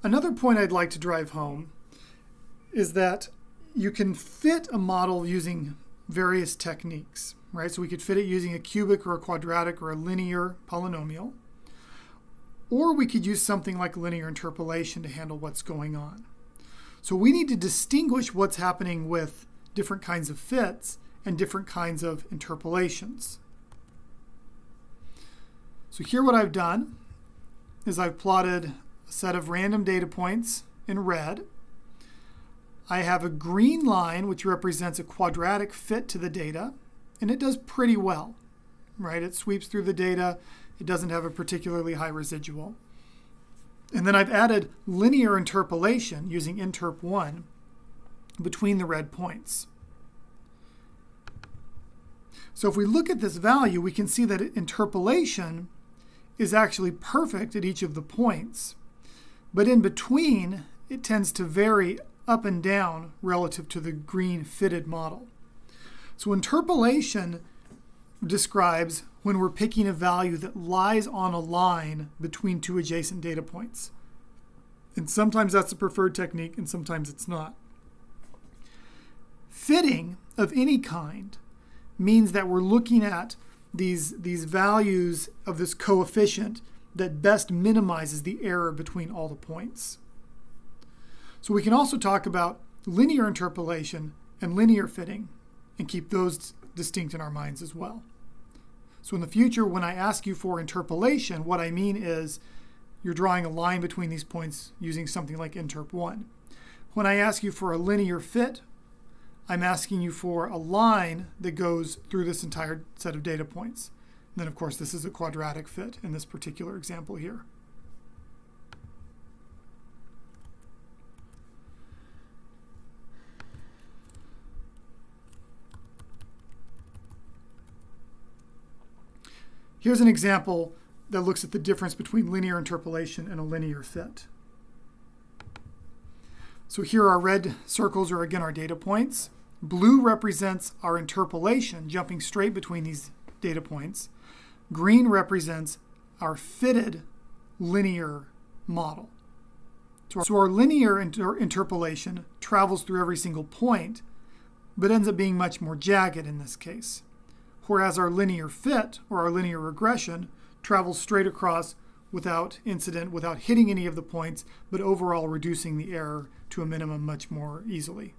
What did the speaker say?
Another point I'd like to drive home is that you can fit a model using various techniques, right? So we could fit it using a cubic or a quadratic or a linear polynomial, or we could use something like linear interpolation to handle what's going on. So we need to distinguish what's happening with different kinds of fits and different kinds of interpolations. So here what I've done is I've plotted a set of random data points in red. I have a green line which represents a quadratic fit to the data, and it does pretty well, right? It sweeps through the data. It doesn't have a particularly high residual. And then I've added linear interpolation using interp1 between the red points. So if we look at this value, we can see that interpolation is actually perfect at each of the points. But in between, it tends to vary up and down relative to the green fitted model. So interpolation describes when we're picking a value that lies on a line between two adjacent data points. And sometimes that's the preferred technique, and sometimes it's not. Fitting of any kind means that we're looking at these values of this coefficient that best minimizes the error between all the points. So we can also talk about linear interpolation and linear fitting and keep those distinct in our minds as well. So in the future, when I ask you for interpolation, what I mean is you're drawing a line between these points using something like interp1. When I ask you for a linear fit, I'm asking you for a line that goes through this entire set of data points. And then, of course, this is a quadratic fit in this particular example here. Here's an example that looks at the difference between linear interpolation and a linear fit. So here our red circles are again our data points. Blue represents our interpolation, jumping straight between these data points. Green represents our fitted linear model. So our linear interpolation travels through every single point, but ends up being much more jagged in this case. Whereas our linear fit, or our linear regression, travels straight across without incident, without hitting any of the points, but overall reducing the error to a minimum much more easily.